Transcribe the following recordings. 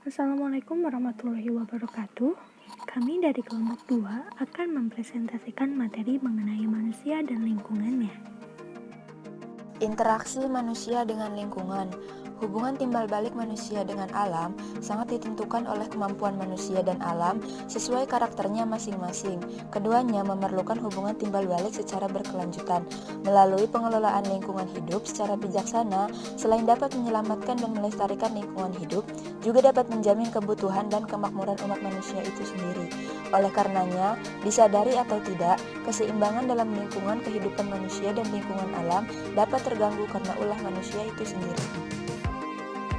Assalamualaikum warahmatullahi wabarakatuh. Kami dari kelompok 2 akan mempresentasikan materi mengenai manusia dan lingkungannya. Interaksi manusia dengan lingkungan. Hubungan timbal balik manusia dengan alam sangat ditentukan oleh kemampuan manusia dan alam sesuai karakternya masing-masing. Keduanya memerlukan hubungan timbal balik secara berkelanjutan. Melalui pengelolaan lingkungan hidup secara bijaksana, selain dapat menyelamatkan dan melestarikan lingkungan hidup, juga dapat menjamin kebutuhan dan kemakmuran umat manusia itu sendiri. Oleh karenanya, disadari atau tidak, keseimbangan dalam lingkungan kehidupan manusia dan lingkungan alam dapat terganggu karena ulah manusia itu sendiri.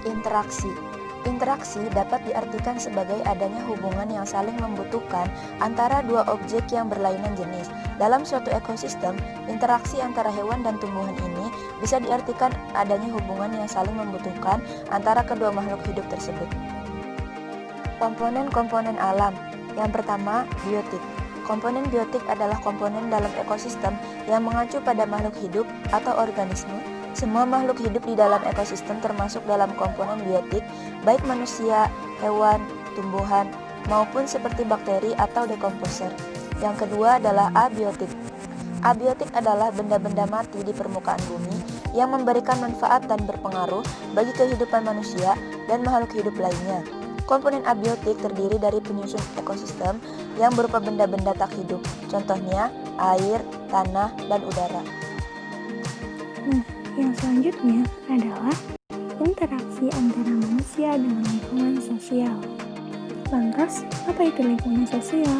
Interaksi dapat diartikan sebagai adanya hubungan yang saling membutuhkan antara dua objek yang berlainan jenis. Dalam suatu ekosistem, interaksi antara hewan dan tumbuhan ini bisa diartikan adanya hubungan yang saling membutuhkan antara kedua makhluk hidup tersebut. Komponen-komponen alam. Yang pertama, biotik. Komponen biotik adalah komponen dalam ekosistem yang mengacu pada makhluk hidup atau organisme. Semua makhluk hidup di dalam ekosistem termasuk dalam komponen biotik, baik manusia, hewan, tumbuhan, maupun seperti bakteri atau dekomposer. Yang kedua adalah abiotik. Abiotik adalah benda-benda mati di permukaan bumi yang memberikan manfaat dan berpengaruh bagi kehidupan manusia dan makhluk hidup lainnya. Komponen abiotik terdiri dari penyusun ekosistem yang berupa benda-benda tak hidup, contohnya air, tanah, dan udara. Yang selanjutnya adalah interaksi antara manusia dengan lingkungan sosial. Lantas, apa itu lingkungan sosial?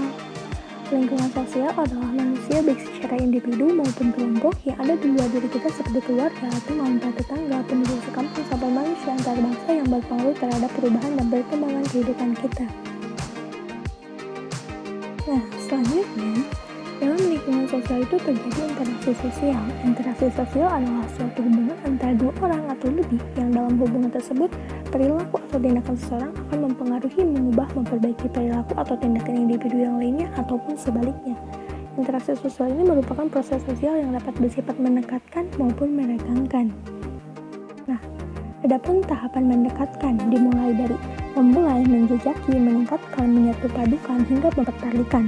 Lingkungan sosial adalah manusia baik secara individu maupun kelompok yang ada di luar diri kita seperti keluarga, teman, tetangga, penduduk sekampung, sampai manusia antar bangsa yang berpengaruh terhadap perubahan dan perkembangan kehidupan kita. Nah, selanjutnya, dalam lingkungan sosial itu terjadi interaksi sosial. Interaksi sosial adalah suatu hubungan antara dua orang atau lebih yang dalam hubungan tersebut perilaku atau tindakan seseorang akan mempengaruhi, mengubah, memperbaiki perilaku atau tindakan individu yang lainnya ataupun sebaliknya. Interaksi sosial ini merupakan proses sosial yang dapat bersifat mendekatkan maupun meregangkan. Nah, adapun tahapan mendekatkan dimulai dari memulai, menjejaki, meningkatkan, menyatu padukan, hingga mempertalikan.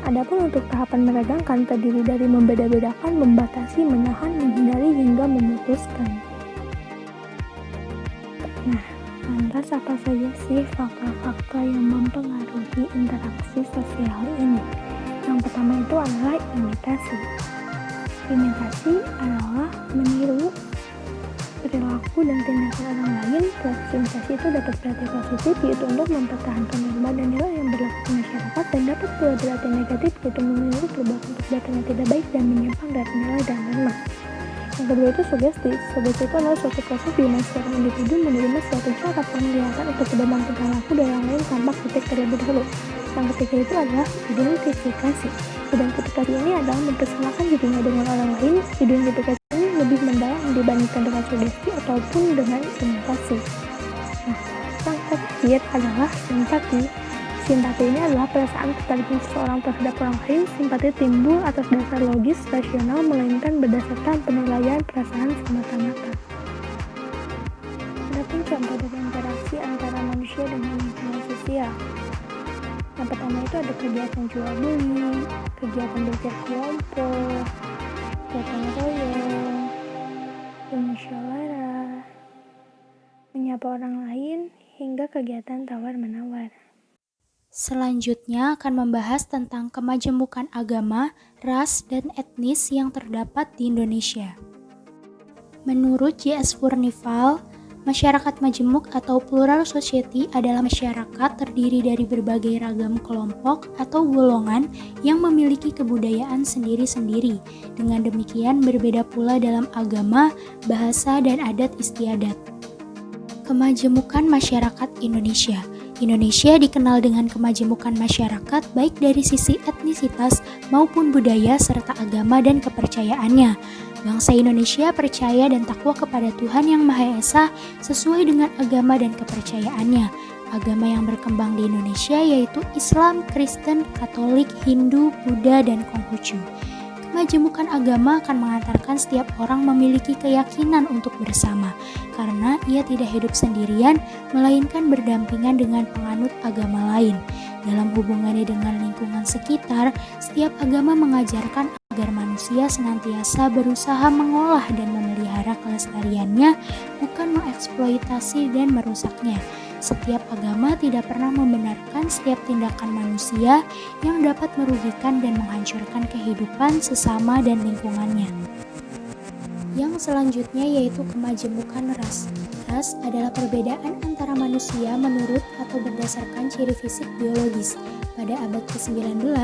Adapun untuk tahapan meregangkan terdiri dari membeda-bedakan, membatasi, menahan, menghindari, hingga memutuskan. Nah, lantas apa saja sih faktor-faktor yang mempengaruhi interaksi sosial ini? Yang pertama itu adalah imitasi. Imitasi adalah meniru perilaku dan tindakan orang lain. Proses imitasi itu dapat berarti positif, yaitu untuk mempertahankan norma dan nilai yang berlaku di masyarakat, dan dapat pula berarti negatif, yaitu meniru perbuatan yang tidak baik dan menyimpang dari nilai dan norma. Yang kedua itu sugesti. Sugesti itu adalah suatu proses di mana seorang individu menerima suatu cara penglihatan atau pedoman perilaku dari orang lain tanpa kritik terlebih dahulu. Yang ketiga itu adalah identifikasi. Identifikasi ini adalah mempersamakan dirinya dengan orang lain. Identifikasi ini lebih mendalam dibandingkan dengan sugesti ataupun dengan imitasi. Nah, yang terakhir adalah simpati. Simpati ini adalah perasaan ketertarikan seseorang terhadap orang lain. Simpati timbul atas dasar logis, rasional, melainkan berdasarkan penilaian perasaan semata-mata. Adapun contoh dari interaksi antara manusia dengan lingkungan sosial. Yang pertama itu ada kegiatan jual beli, kegiatan belajar kelompok, gotong royong, bermusyawarah, menyapa orang lain, hingga kegiatan tawar-menawar. Selanjutnya akan membahas tentang kemajemukan agama, ras, dan etnis yang terdapat di Indonesia. Menurut J.S. Furnival, masyarakat majemuk atau plural society adalah masyarakat terdiri dari berbagai ragam kelompok atau golongan yang memiliki kebudayaan sendiri-sendiri. Dengan demikian berbeda pula dalam agama, bahasa, dan adat istiadat. Kemajemukan masyarakat Indonesia. Indonesia dikenal dengan kemajemukan masyarakat baik dari sisi etnisitas maupun budaya serta agama dan kepercayaannya. Bangsa Indonesia percaya dan takwa kepada Tuhan Yang Maha Esa sesuai dengan agama dan kepercayaannya. Agama yang berkembang di Indonesia yaitu Islam, Kristen, Katolik, Hindu, Buddha, dan Konghucu. Kemajemukan agama akan mengantarkan setiap orang memiliki keyakinan untuk bersama, karena ia tidak hidup sendirian, melainkan berdampingan dengan penganut agama lain. Dalam hubungannya dengan lingkungan sekitar, setiap agama mengajarkan agar manusia senantiasa berusaha mengolah dan memelihara kelestariannya, bukan mengeksploitasi dan merusaknya. Setiap agama tidak pernah membenarkan setiap tindakan manusia yang dapat merugikan dan menghancurkan kehidupan sesama dan lingkungannya. Yang selanjutnya yaitu kemajemukan ras. Ras adalah perbedaan antara manusia menurut atau berdasarkan ciri fisik biologis. Pada abad ke-19,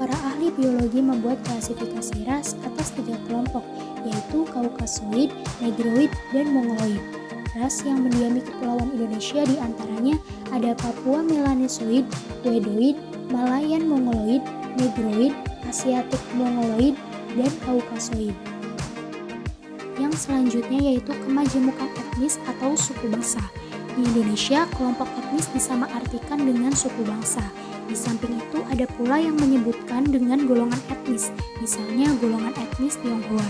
para ahli biologi membuat klasifikasi ras atas 3 kelompok, yaitu Kaukasoid, Negroid, dan Mongoloid. Ras yang mendiami kepulauan Indonesia diantaranya ada Papua Melanesoid, Wedoid, Malayan Mongoloid, Negroid, Asiatic Mongoloid, dan Kaukasoid. Yang selanjutnya yaitu kemajemukan etnis atau suku bangsa. Di Indonesia, kelompok etnis disamaartikan dengan suku bangsa. Di samping itu ada pula yang menyebutkan dengan golongan etnis, misalnya golongan etnis Tionghoa.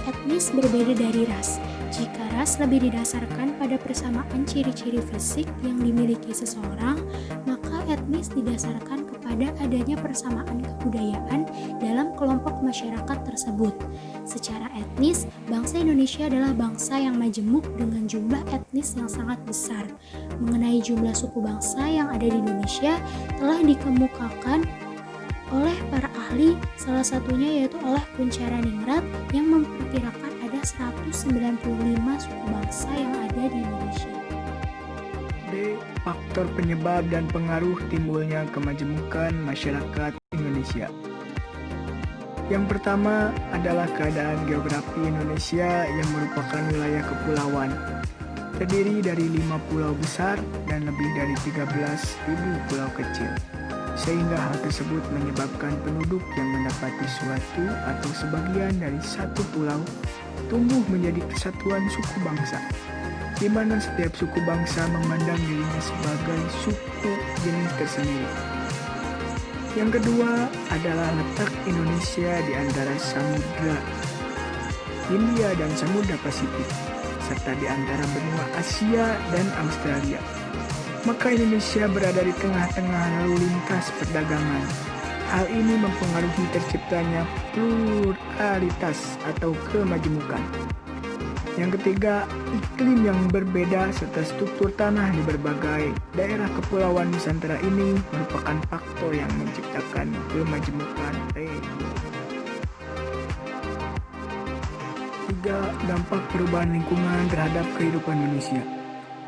Etnis berbeda dari ras. Jika ras lebih didasarkan pada persamaan ciri-ciri fisik yang dimiliki seseorang, maka etnis didasarkan kepada adanya persamaan kebudayaan dalam kelompok masyarakat tersebut. Secara etnis, bangsa Indonesia adalah bangsa yang majemuk dengan jumlah etnis yang sangat besar. Mengenai jumlah suku bangsa yang ada di Indonesia telah dikemukakan oleh para ahli, salah satunya yaitu oleh Kuncharaningrat yang memperkirakan ada 195 suku bangsa yang ada di Indonesia. D. Faktor penyebab dan pengaruh timbulnya kemajemukan masyarakat Indonesia. Yang pertama adalah keadaan geografi Indonesia yang merupakan wilayah kepulauan. Terdiri dari 5 pulau besar dan lebih dari 13.000 pulau kecil. Sehingga hal tersebut menyebabkan penduduk yang mendapati suatu atau sebagian dari satu pulau tumbuh menjadi kesatuan suku bangsa, di mana setiap suku bangsa memandang dirinya sebagai suku jenis tersendiri. Yang kedua adalah letak Indonesia di antara Samudra Hindia dan Samudra Pasifik, serta di antara benua Asia dan Australia. Maka Indonesia berada di tengah-tengah lalu lintas perdagangan. Hal ini mempengaruhi terciptanya pluralitas atau kemajemukan. Yang ketiga, iklim yang berbeda serta struktur tanah di berbagai daerah kepulauan Nusantara ini merupakan faktor yang menciptakan kemajemukan regional. 3. Dampak perubahan lingkungan terhadap kehidupan manusia.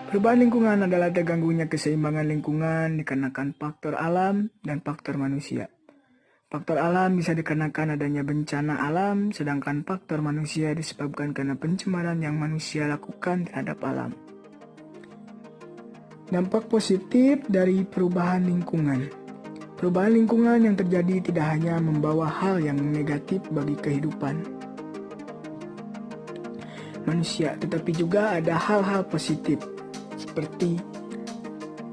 Perubahan lingkungan adalah terganggunya keseimbangan lingkungan dikarenakan faktor alam dan faktor manusia. Faktor alam bisa dikarenakan adanya bencana alam, sedangkan faktor manusia disebabkan karena pencemaran yang manusia lakukan terhadap alam. Dampak positif dari perubahan lingkungan. Perubahan lingkungan yang terjadi tidak hanya membawa hal yang negatif bagi kehidupan manusia, tetapi juga ada hal-hal positif. Seperti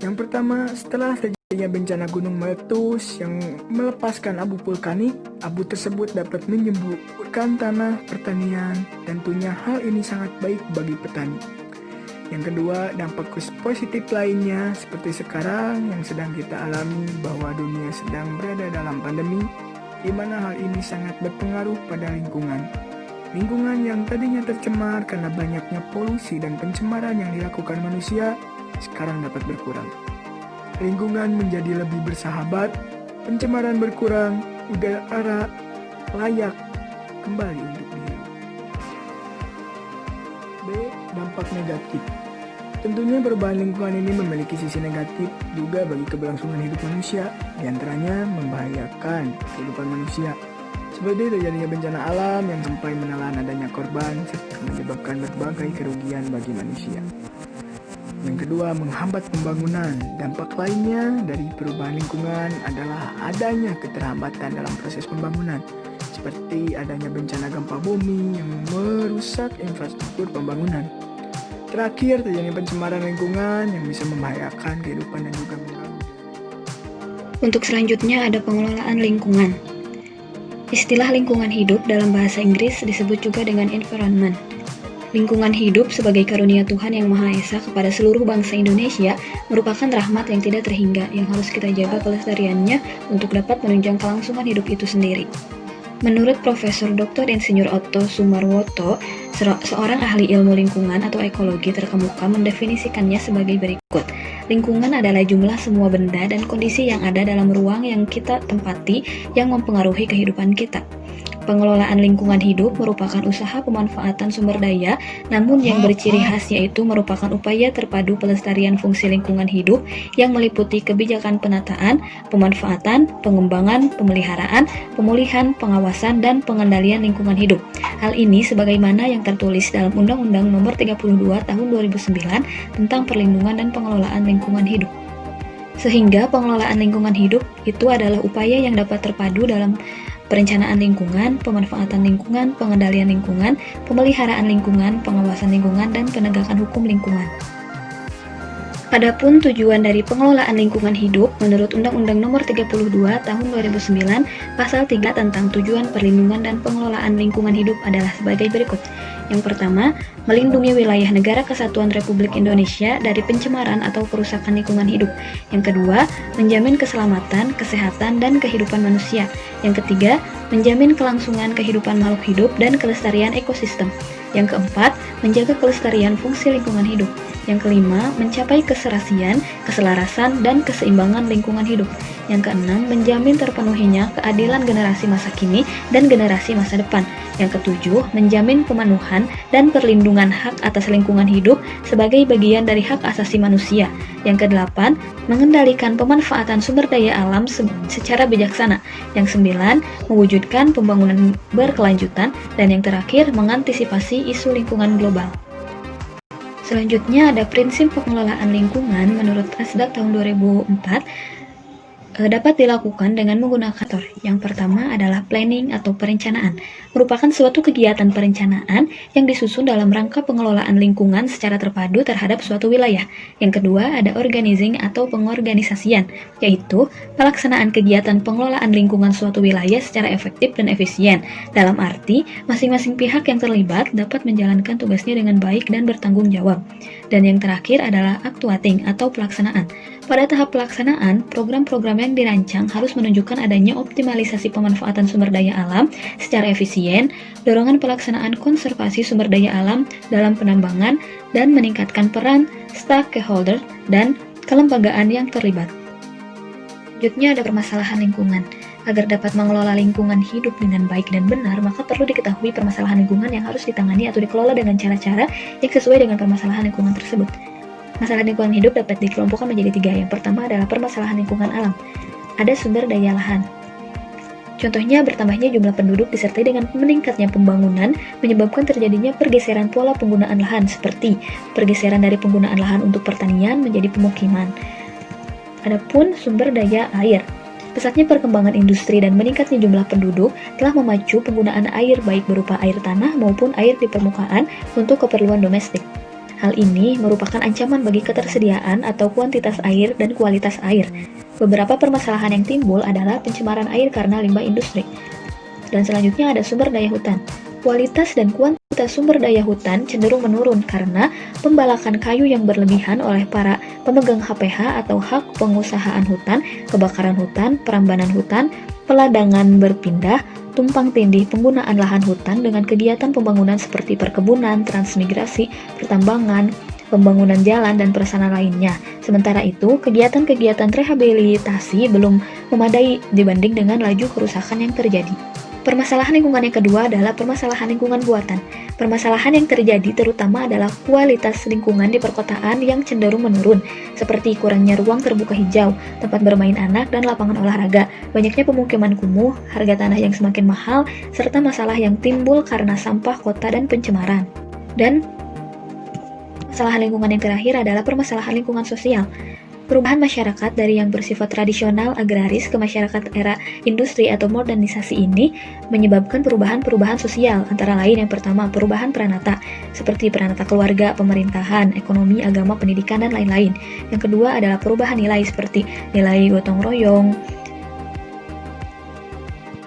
yang pertama, setelah terjadinya bencana gunung meletus yang melepaskan abu vulkanik, abu tersebut dapat menyemburkan tanah pertanian. Tentunya hal ini sangat baik bagi petani. Yang kedua, dampak positif lainnya seperti sekarang yang sedang kita alami bahwa dunia sedang berada dalam pandemi, di mana hal ini sangat berpengaruh pada lingkungan. Lingkungan yang tadinya tercemar karena banyaknya polusi dan pencemaran yang dilakukan manusia, sekarang dapat berkurang. Lingkungan menjadi lebih bersahabat, pencemaran berkurang, udara layak kembali untuk dihirup. B. Dampak negatif. Tentunya perubahan lingkungan ini memiliki sisi negatif juga bagi keberlangsungan hidup manusia, diantaranya membahayakan kehidupan manusia. Seperti terjadinya bencana alam yang sampai menelan adanya korban serta menyebabkan berbagai kerugian bagi manusia. Yang kedua, menghambat pembangunan. Dampak lainnya dari perubahan lingkungan adalah adanya keterlambatan dalam proses pembangunan, seperti adanya bencana gempa bumi yang merusak infrastruktur pembangunan. Terakhir, terjadinya pencemaran lingkungan yang bisa membahayakan kehidupan dan juga mengganggu. Untuk selanjutnya ada pengelolaan lingkungan. Istilah lingkungan hidup dalam bahasa Inggris disebut juga dengan environment. Lingkungan hidup sebagai karunia Tuhan Yang Maha Esa kepada seluruh bangsa Indonesia merupakan rahmat yang tidak terhingga yang harus kita jaga kelestariannya untuk dapat menunjang kelangsungan hidup itu sendiri. Menurut Profesor Dr. Insinyur Otto Sumarwoto, seorang ahli ilmu lingkungan atau ekologi terkemuka mendefinisikannya sebagai berikut. Lingkungan adalah jumlah semua benda dan kondisi yang ada dalam ruang yang kita tempati yang mempengaruhi kehidupan kita. Pengelolaan lingkungan hidup merupakan usaha pemanfaatan sumber daya, namun yang berciri khas yaitu merupakan upaya terpadu pelestarian fungsi lingkungan hidup yang meliputi kebijakan penataan, pemanfaatan, pengembangan, pemeliharaan, pemulihan, pengawasan, dan pengendalian lingkungan hidup. Hal ini sebagaimana yang tertulis dalam Undang-Undang Nomor 32 Tahun 2009 tentang Perlindungan dan Pengelolaan Lingkungan Hidup. Sehingga pengelolaan lingkungan hidup itu adalah upaya yang dapat terpadu dalam perencanaan lingkungan, pemanfaatan lingkungan, pengendalian lingkungan, pemeliharaan lingkungan, pengawasan lingkungan, dan penegakan hukum lingkungan. Adapun tujuan dari pengelolaan lingkungan hidup menurut Undang-Undang Nomor 32 Tahun 2009 Pasal 3 tentang tujuan perlindungan dan pengelolaan lingkungan hidup adalah sebagai berikut. Yang pertama, melindungi wilayah Negara Kesatuan Republik Indonesia dari pencemaran atau kerusakan lingkungan hidup. Yang kedua, menjamin keselamatan, kesehatan, dan kehidupan manusia. Yang ketiga, menjamin kelangsungan kehidupan makhluk hidup dan kelestarian ekosistem. Yang keempat, menjaga kelestarian fungsi lingkungan hidup. Yang kelima, mencapai keserasian, keselarasan, dan keseimbangan lingkungan hidup. Yang keenam, menjamin terpenuhinya keadilan generasi masa kini dan generasi masa depan. Yang ketujuh, menjamin pemenuhan dan perlindungan hak atas lingkungan hidup sebagai bagian dari hak asasi manusia. Yang kedelapan, mengendalikan pemanfaatan sumber daya alam secara bijaksana. Yang sembilan, mewujudkan pembangunan berkelanjutan. Dan yang terakhir, mengantisipasi isu lingkungan global. Selanjutnya ada prinsip pengelolaan lingkungan menurut Asdag tahun 2004 dapat dilakukan dengan menggunakan faktor. Yang pertama adalah planning atau perencanaan, merupakan suatu kegiatan perencanaan yang disusun dalam rangka pengelolaan lingkungan secara terpadu terhadap suatu wilayah. Yang kedua ada organizing atau pengorganisasian, yaitu pelaksanaan kegiatan pengelolaan lingkungan suatu wilayah secara efektif dan efisien, dalam arti masing-masing pihak yang terlibat dapat menjalankan tugasnya dengan baik dan bertanggung jawab. Dan yang terakhir adalah actuating atau pelaksanaan. Pada tahap pelaksanaan, program-program yang dirancang harus menunjukkan adanya optimalisasi pemanfaatan sumber daya alam secara efisien, dorongan pelaksanaan konservasi sumber daya alam dalam penambangan, dan meningkatkan peran stakeholder dan kelembagaan yang terlibat. Selanjutnya ada permasalahan lingkungan. Agar dapat mengelola lingkungan hidup dengan baik dan benar, maka perlu diketahui permasalahan lingkungan yang harus ditangani atau dikelola dengan cara-cara yang sesuai dengan permasalahan lingkungan tersebut. Masalah lingkungan hidup dapat dikelompokkan menjadi tiga. Yang pertama adalah permasalahan lingkungan alam. Ada sumber daya lahan. Contohnya, bertambahnya jumlah penduduk disertai dengan meningkatnya pembangunan menyebabkan terjadinya pergeseran pola penggunaan lahan, seperti pergeseran dari penggunaan lahan untuk pertanian menjadi pemukiman. Adapun sumber daya air. Pesatnya perkembangan industri dan meningkatnya jumlah penduduk telah memacu penggunaan air baik berupa air tanah maupun air di permukaan untuk keperluan domestik. Hal ini merupakan ancaman bagi ketersediaan atau kuantitas air dan kualitas air. Beberapa permasalahan yang timbul adalah pencemaran air karena limbah industri. Dan selanjutnya ada sumber daya hutan. Kualitas dan kuantitas sumber daya hutan cenderung menurun karena pembalakan kayu yang berlebihan oleh para pemegang HPH atau hak pengusahaan hutan, kebakaran hutan, perambanan hutan, peladangan berpindah, tumpang tindih penggunaan lahan hutan dengan kegiatan pembangunan seperti perkebunan, transmigrasi, pertambangan, pembangunan jalan, dan prasarana lainnya. Sementara itu, kegiatan-kegiatan rehabilitasi belum memadai dibanding dengan laju kerusakan yang terjadi. Permasalahan lingkungan yang kedua adalah permasalahan lingkungan buatan. Permasalahan yang terjadi terutama adalah kualitas lingkungan di perkotaan yang cenderung menurun, seperti kurangnya ruang terbuka hijau, tempat bermain anak, dan lapangan olahraga, banyaknya pemukiman kumuh, harga tanah yang semakin mahal, serta masalah yang timbul karena sampah kota dan pencemaran. Dan masalah lingkungan yang terakhir adalah permasalahan lingkungan sosial. Perubahan masyarakat dari yang bersifat tradisional agraris ke masyarakat era industri atau modernisasi ini menyebabkan perubahan-perubahan sosial, antara lain yang pertama perubahan peranata, seperti peranata keluarga, pemerintahan, ekonomi, agama, pendidikan, dan lain-lain. Yang kedua adalah perubahan nilai seperti nilai gotong royong,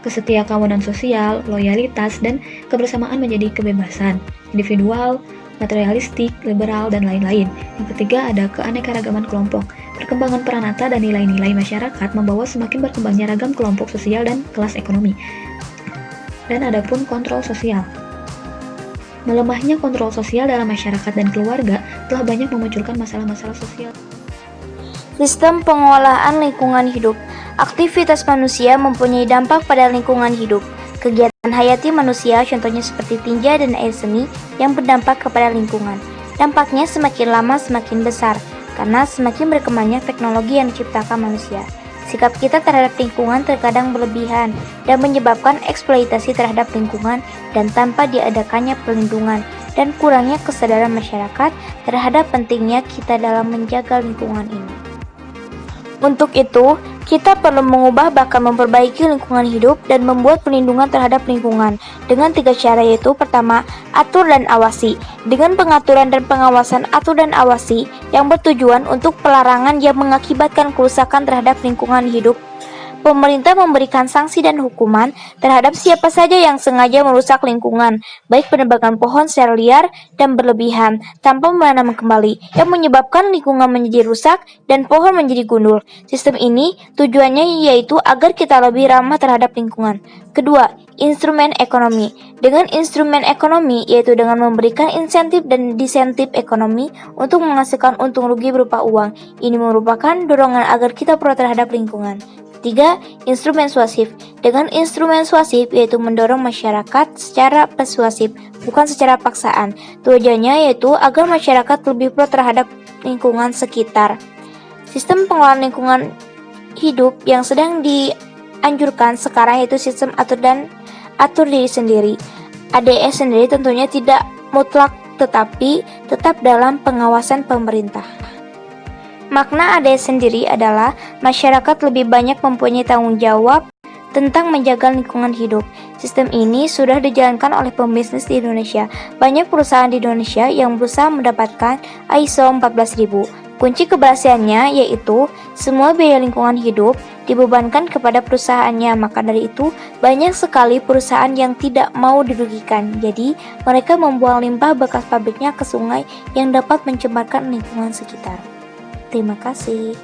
Kesetiakawanan sosial, loyalitas, dan kebersamaan menjadi kebebasan individual, materialistik, liberal, dan lain-lain. Yang ketiga ada keanekaragaman kelompok. Perkembangan peranata dan nilai-nilai masyarakat membawa semakin berkembangnya ragam kelompok sosial dan kelas ekonomi. Dan ada pun kontrol sosial. Melemahnya kontrol sosial dalam masyarakat dan keluarga telah banyak memunculkan masalah-masalah sosial. Sistem pengelolaan lingkungan hidup. Aktivitas manusia mempunyai dampak pada lingkungan hidup. Kegiatan hayati manusia contohnya seperti tinja dan air seni yang berdampak kepada lingkungan. Dampaknya semakin lama semakin besar karena semakin berkembangnya teknologi yang diciptakan manusia. Sikap kita terhadap lingkungan terkadang berlebihan dan menyebabkan eksploitasi terhadap lingkungan dan tanpa diadakannya perlindungan dan kurangnya kesadaran masyarakat terhadap pentingnya kita dalam menjaga lingkungan ini. Untuk itu, kita perlu mengubah bahkan memperbaiki lingkungan hidup dan membuat perlindungan terhadap lingkungan dengan 3 cara, yaitu pertama, atur dan awasi. Dengan pengaturan dan pengawasan atur dan awasi yang bertujuan untuk pelarangan yang mengakibatkan kerusakan terhadap lingkungan hidup, pemerintah memberikan sanksi dan hukuman terhadap siapa saja yang sengaja merusak lingkungan, baik penebangan pohon secara liar dan berlebihan tanpa menanam kembali, yang menyebabkan lingkungan menjadi rusak dan pohon menjadi gundul. Sistem ini tujuannya yaitu agar kita lebih ramah terhadap lingkungan. Kedua, instrumen ekonomi. Dengan instrumen ekonomi yaitu dengan memberikan insentif dan disentif ekonomi untuk menghasilkan untung rugi berupa uang. Ini merupakan dorongan agar kita pro terhadap lingkungan. 3. Instrumen suasif. Dengan instrumen suasif yaitu mendorong masyarakat secara persuasif, bukan secara paksaan. Tujuannya yaitu agar masyarakat lebih pro terhadap lingkungan sekitar. Sistem pengelolaan lingkungan hidup yang sedang dianjurkan sekarang yaitu sistem atur diri sendiri. ADS sendiri tentunya tidak mutlak tetapi tetap dalam pengawasan pemerintah. Makna ADS sendiri adalah masyarakat lebih banyak mempunyai tanggung jawab tentang menjaga lingkungan hidup. Sistem ini sudah dijalankan oleh pembisnis di Indonesia. Banyak perusahaan di Indonesia yang berusaha mendapatkan ISO 14000. Kunci keberhasilannya yaitu semua biaya lingkungan hidup dibebankan kepada perusahaannya. Maka dari itu banyak sekali perusahaan yang tidak mau dirugikan. Jadi mereka membuang limbah bekas pabriknya ke sungai yang dapat mencemarkan lingkungan sekitar. Terima kasih.